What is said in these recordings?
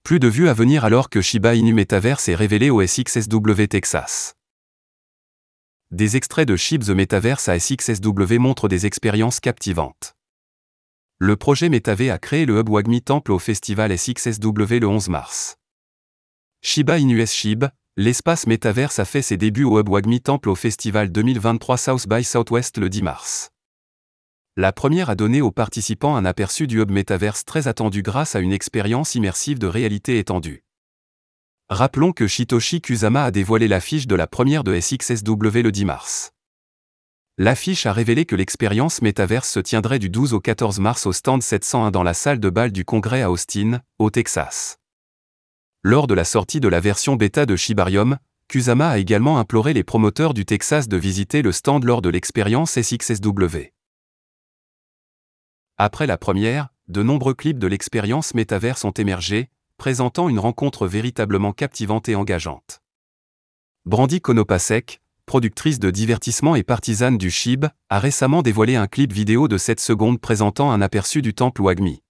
Plus de vues à venir alors que Shiba Inu Metaverse est révélé au SXSW Texas. Des extraits de SHIB The Metaverse à SXSW montrent des expériences captivantes. Le projet Metave a créé le hub WAGMI Temple au festival SXSW le 11 mars. Shiba Inu SHIB, l'espace Metaverse a fait ses débuts au hub WAGMI Temple au festival 2023 South by Southwest le 10 mars. La première a donné aux participants un aperçu du hub Metaverse très attendu grâce à une expérience immersive de réalité étendue. Rappelons que Shitoshi Kusama a dévoilé l'affiche de la première de SXSW le 10 mars. L'affiche a révélé que l'expérience Metaverse se tiendrait du 12 au 14 mars au stand 701 dans la salle de bal du Congrès à Austin, au Texas. Lors de la sortie de la version bêta de Shibarium, Kusama a également imploré les promoteurs du Texas de visiter le stand lors de l'expérience SXSW. Après la première, de nombreux clips de l'expérience Metaverse ont émergé, présentant une rencontre véritablement captivante et engageante. Brandy Konopasek, productrice de divertissement et partisane du SHIB, a récemment dévoilé un clip vidéo de 7 secondes présentant un aperçu du temple WAGMI.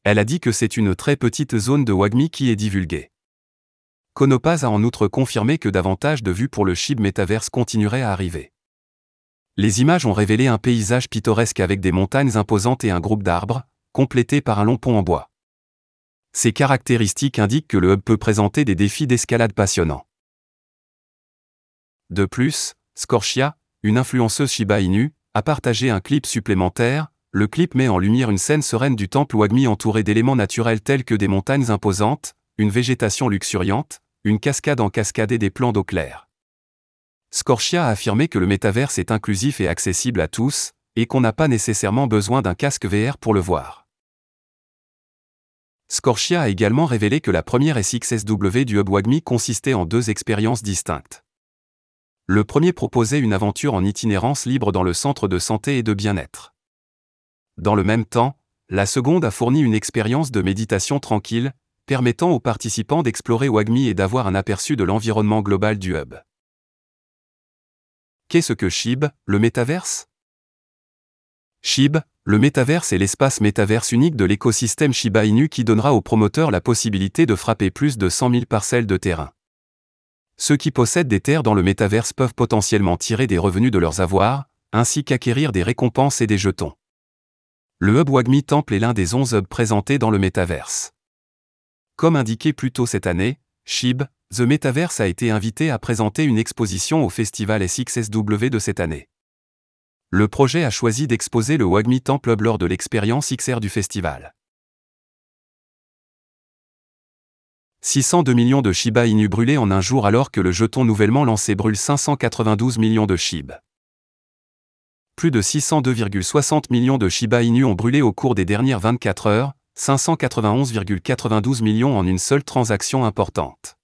Elle a dit que c'est une très petite zone de WAGMI qui est divulguée. Konopaz a en outre confirmé que davantage de vues pour le SHIB Metaverse continueraient à arriver. Les images ont révélé un paysage pittoresque avec des montagnes imposantes et un groupe d'arbres, complété par un long pont en bois. Ces caractéristiques indiquent que le hub peut présenter des défis d'escalade passionnants. De plus, Scorchia, une influenceuse Shiba Inu, a partagé un clip supplémentaire. Le clip met en lumière une scène sereine du temple WAGMI entourée d'éléments naturels tels que des montagnes imposantes, une végétation luxuriante, une cascade en cascade et des plans d'eau claire. Scorchia a affirmé que le métaverse est inclusif et accessible à tous, et qu'on n'a pas nécessairement besoin d'un casque VR pour le voir. Scorchia a également révélé que la première SXSW du hub WAGMI consistait en 2 expériences distinctes. Le premier proposait une aventure en itinérance libre dans le centre de santé et de bien-être. Dans le même temps, la seconde a fourni une expérience de méditation tranquille, permettant aux participants d'explorer WAGMI et d'avoir un aperçu de l'environnement global du hub. Qu'est-ce que SHIB, le métaverse ? SHIB, le métaverse est l'espace métaverse unique de l'écosystème Shiba Inu qui donnera aux promoteurs la possibilité de frapper plus de 100 000 parcelles de terrain. Ceux qui possèdent des terres dans le métaverse peuvent potentiellement tirer des revenus de leurs avoirs, ainsi qu'acquérir des récompenses et des jetons. Le hub WAGMI Temple est l'un des 11 hubs présentés dans le métaverse. Comme indiqué plus tôt cette année, SHIB, The Metaverse a été invité à présenter une exposition au festival SXSW de cette année. Le projet a choisi d'exposer le WAGMI Temple Hub lors de l'expérience XR du festival. 602 millions de Shiba Inu brûlés en un jour alors que le jeton nouvellement lancé brûle 592 millions de SHIB. Plus de 602,60 millions de Shiba Inu ont brûlé au cours des dernières 24 heures, 591,92 millions en une seule transaction importante.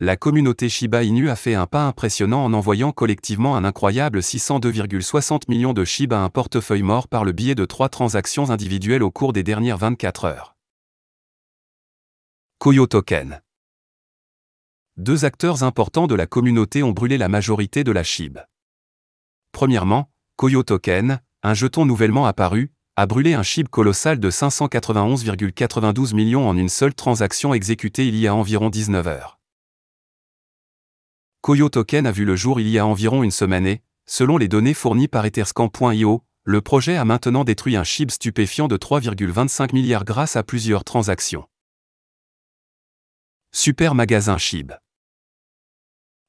La communauté Shiba Inu a fait un pas impressionnant en envoyant collectivement un incroyable 602,60 millions de SHIB à un portefeuille mort par le biais de 3 transactions individuelles au cours des dernières 24 heures. Koyo Token. 2 acteurs importants de la communauté ont brûlé la majorité de la SHIB. Premièrement, Koyo Token, un jeton nouvellement apparu, a brûlé un SHIB colossal de 591,92 millions en une seule transaction exécutée il y a environ 19 heures. Koyo Token a vu le jour il y a environ une semaine et, selon les données fournies par Etherscan.io, le projet a maintenant détruit un SHIB stupéfiant de 3,25 milliards grâce à plusieurs transactions. Super magasin SHIB.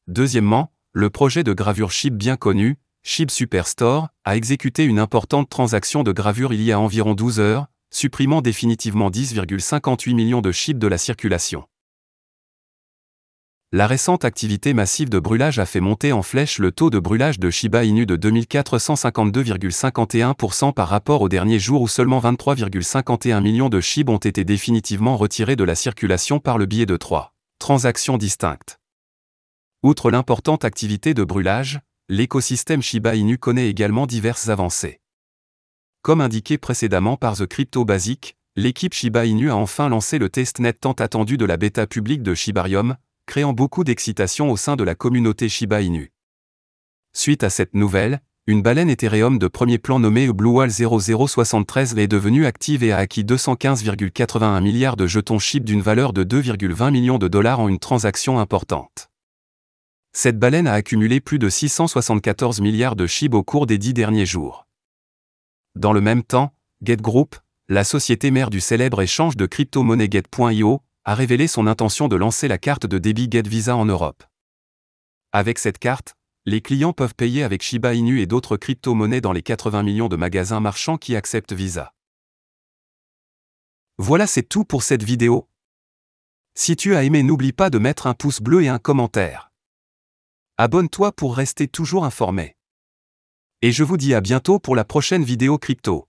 Deuxièmement, le projet de gravure SHIB bien connu, SHIB Superstore, a exécuté une importante transaction de gravure il y a environ 12 heures, supprimant définitivement 10,58 millions de SHIB de la circulation. La récente activité massive de brûlage a fait monter en flèche le taux de brûlage de Shiba Inu de 2452,51% par rapport au dernier jour où seulement 23,51 millions de SHIB ont été définitivement retirés de la circulation par le biais de 3 transactions distinctes. Outre l'importante activité de brûlage, l'écosystème Shiba Inu connaît également diverses avancées. Comme indiqué précédemment par The Crypto Basic, l'équipe Shiba Inu a enfin lancé le testnet tant attendu de la bêta publique de Shibarium, créant beaucoup d'excitation au sein de la communauté Shiba Inu. Suite à cette nouvelle, Une baleine Ethereum de premier plan nommée BlueWhale 0073 est devenue active et a acquis 215,81 milliards de jetons SHIB d'une valeur de 2,20 millions de dollars en une transaction importante. Cette baleine a accumulé plus de 674 milliards de SHIB au cours des 10 derniers jours. Dans le même temps, Get Group, la société mère du célèbre échange de crypto-monnaie Get.io, a révélé son intention de lancer la carte de débit Get Visa en Europe. Avec cette carte, les clients peuvent payer avec Shiba Inu et d'autres crypto-monnaies dans les 80 millions de magasins marchands qui acceptent Visa. Voilà, c'est tout pour cette vidéo. Si tu as aimé, n'oublie pas de mettre un pouce bleu et un commentaire. Abonne-toi pour rester toujours informé. Et je vous dis à bientôt pour la prochaine vidéo crypto.